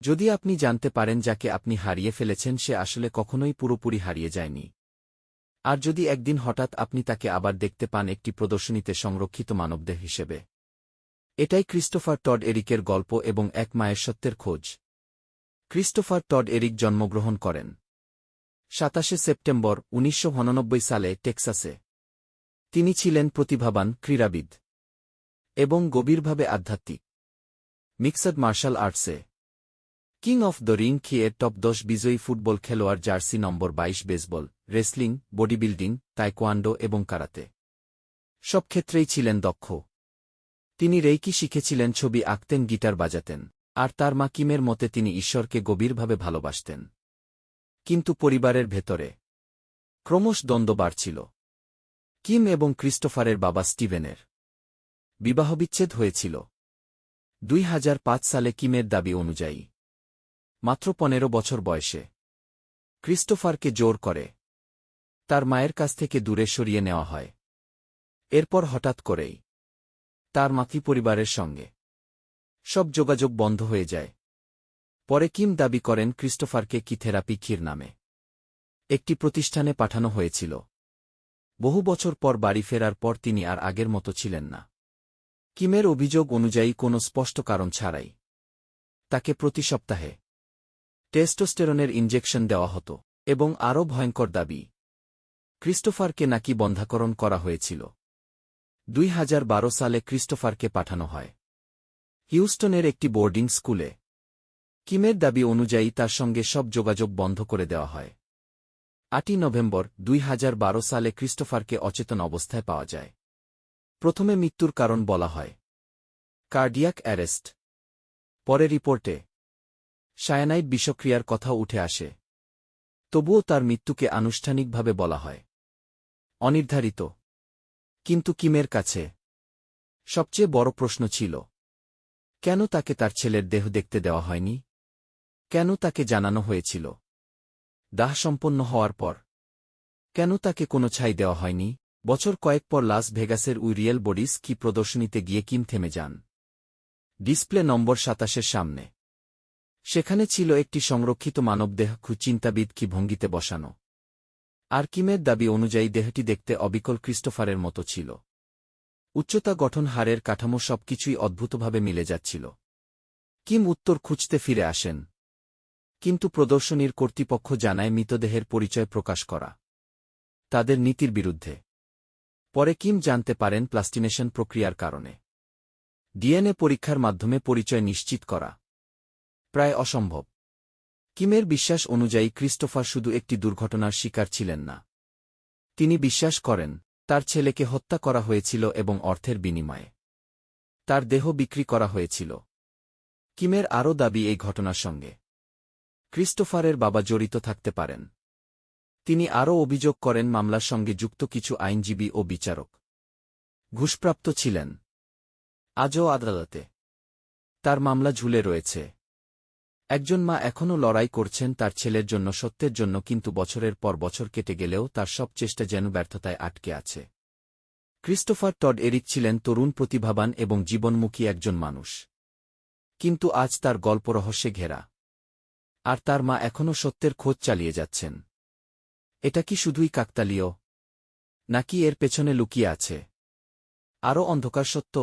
যদি আপনি জানতে পারেন যাকে আপনি হারিয়ে ফেলেছেন সে আসলে কখনোই পুরোপুরি হারিয়ে যায়নি, আর যদি একদিন হঠাৎ আপনি তাকে আবার দেখতে পান একটি প্রদর্শনীতে সংরক্ষিত মানবদেহ হিসেবে। এটাই ক্রিস্টোফার টড এরিকের গল্প এবং এক মায়ের সত্যের খোঁজ। ক্রিস্টোফার টড এরিক জন্মগ্রহণ করেন ২৭ সেপ্টেম্বর ১৯৯৯ সালে টেক্সাসে। তিনি ছিলেন প্রতিভাবান ক্রীড়াবিদ এবং গভীরভাবে আধ্যাত্মিক। মিক্সড মার্শাল আর্টসে কিং অফ দ্য রিং এর টপ ১০ বিজয়ী ফুটবল খেলোয়াড়, jersey number ২২, baseball, wrestling, body building, taekwondo এবং কারাতে সব ক্ষেত্রেই ছিলেন দক্ষ। তিনি রেইকি শিখেছিলেন, ছবি আঁকতেন, গিটার বাজাতেন, আর তার মা কিমের মতে তিনি ঈশ্বরকে গভীরভাবে ভালোবাসতেন। কিন্তু পরিবারের ভেতরে ক্রমশ দ্বন্দ্ব বাড়ছিল। কিম এবং ক্রিস্টোফারের বাবা স্টিভেনের বিবাহবিচ্ছেদ হয়েছিল ২০০৫ সালে। কিমের দাবি অনুযায়ী মাত্র ১৫ বছর বয়সে ক্রিস্টোফারকে জোর করে তার মায়ের কাছ থেকে দূরে সরিয়ে নেওয়া হয়। এরপর হঠাৎ করেই তার মাতৃ পরিবারের সঙ্গে সব যোগাযোগ বন্ধ হয়ে যায়। পরে কিম দাবি করেন ক্রিস্টোফারকে কি থেরাপি খির নামে একটি প্রতিষ্ঠানে পাঠানো হয়েছিল। বহু বছর পর বাড়ি ফেরার পর তিনি আর আগের মতো ছিলেন না। কিমের অভিযোগ অনুযায়ী কোনো স্পষ্ট কারণ ছাড়াই তাকে প্রতি সপ্তাহে টেস্টোস্টেরনের ইনজেকশন দেওয়া হতো, এবং আরও ভয়ঙ্কর দাবি, ক্রিস্টোফারকে নাকি বন্ধ্যাকরণ করা হয়েছিল। ২০১২ সালে ক্রিস্টোফারকে পাঠানো হয় হিউস্টনের একটি বোর্ডিং স্কুলে। কিমের দাবি অনুযায়ী তার সঙ্গে সব যোগাযোগ বন্ধ করে দেওয়া হয়। ৮ই নভেম্বর ২০১২ সালে ক্রিস্টোফারকে অচেতন অবস্থায় পাওয়া যায়। প্রথমে মৃত্যুর কারণ বলা হয় কার্ডিয়াক অ্যারেস্ট। পরে রিপোর্টে সায়ানাইড বিষক্রিয়ার কথাও উঠে আসে। তবুও তার মৃত্যুকে আনুষ্ঠানিকভাবে বলা হয় অনির্ধারিত। কিন্তু কিমের কাছে সবচেয়ে বড় প্রশ্ন ছিল, কেন তাকে তার ছেলের দেহ দেখতে দেওয়া হয়নি? কেন তাকে জানানো হয়েছিল দাহ সম্পন্ন হওয়ার পর? কেন তাকে কোনো ছাই দেওয়া হয়নি? বছর কয়েক পর লাস ভেগাসের রিয়েল বডিজ কি প্রদর্শনীতে গিয়ে কিম থেমে যান ডিসপ্লে নম্বর ২৭-এর সামনে। সেখানে ছিল একটি সংরক্ষিত মানবদেহ, চিন্তাবিদ কি ভঙ্গিতে বসানো। আর কিমের দাবি অনুযায়ী দেহটি দেখতে অবিকল ক্রিস্টোফারের মতো ছিল। উচ্চতা, গঠন, হাড়ের কাঠামো সবকিছুই অদ্ভুতভাবে মিলে যাচ্ছিল। কিম উত্তর খুঁজতে ফিরে আসেন, কিন্তু প্রদর্শনীর কর্তৃপক্ষ জানায় মৃতদেহের পরিচয় প্রকাশ করা তাদের নীতির বিরুদ্ধে। পরে কিম জানতে পারেন প্লাস্টিনেশন প্রক্রিয়ার কারণে ডিএনএ পরীক্ষার মাধ্যমে পরিচয় নিশ্চিত করা প্রায় অসম্ভব। কিমের বিশ্বাস অনুযায়ী ক্রিস্টোফার শুধু একটি দুর্ঘটনার শিকার ছিলেন না। তিনি বিশ্বাস করেন তার ছেলেকে হত্যা করা হয়েছিল এবং অর্থের বিনিময়ে তার দেহ বিক্রি করা হয়েছিল। কিমের আরও দাবি এই ঘটনার সঙ্গে ক্রিস্টোফারের বাবা জড়িত থাকতে পারেন। তিনি আরও অভিযোগ করেন মামলার সঙ্গে যুক্ত কিছু আইনজীবী ও বিচারক ঘুষপ্রাপ্ত ছিলেন। আজও আদালতে তার মামলা ঝুলে রয়েছে। একজন মা এখনও লড়াই করছেন তার ছেলের জন্য, সত্যের জন্য, কিন্তু বছরের পর বছর কেটে গেলেও তার সব চেষ্টা যেন ব্যর্থতায় আটকে আছে। ক্রিস্টোফার টড এরিক ছিলেন তরুণ, প্রতিভাবান এবং জীবনমুখী একজন মানুষ, কিন্তু আজ তার গল্প রহস্যে ঘেরা, আর তার মা এখনও সত্যের খোঁজ চালিয়ে যাচ্ছেন। এটা কি শুধুই কাকতালীয়, নাকি এর পেছনে লুকিয়ে আছে আরও অন্ধকার সত্য?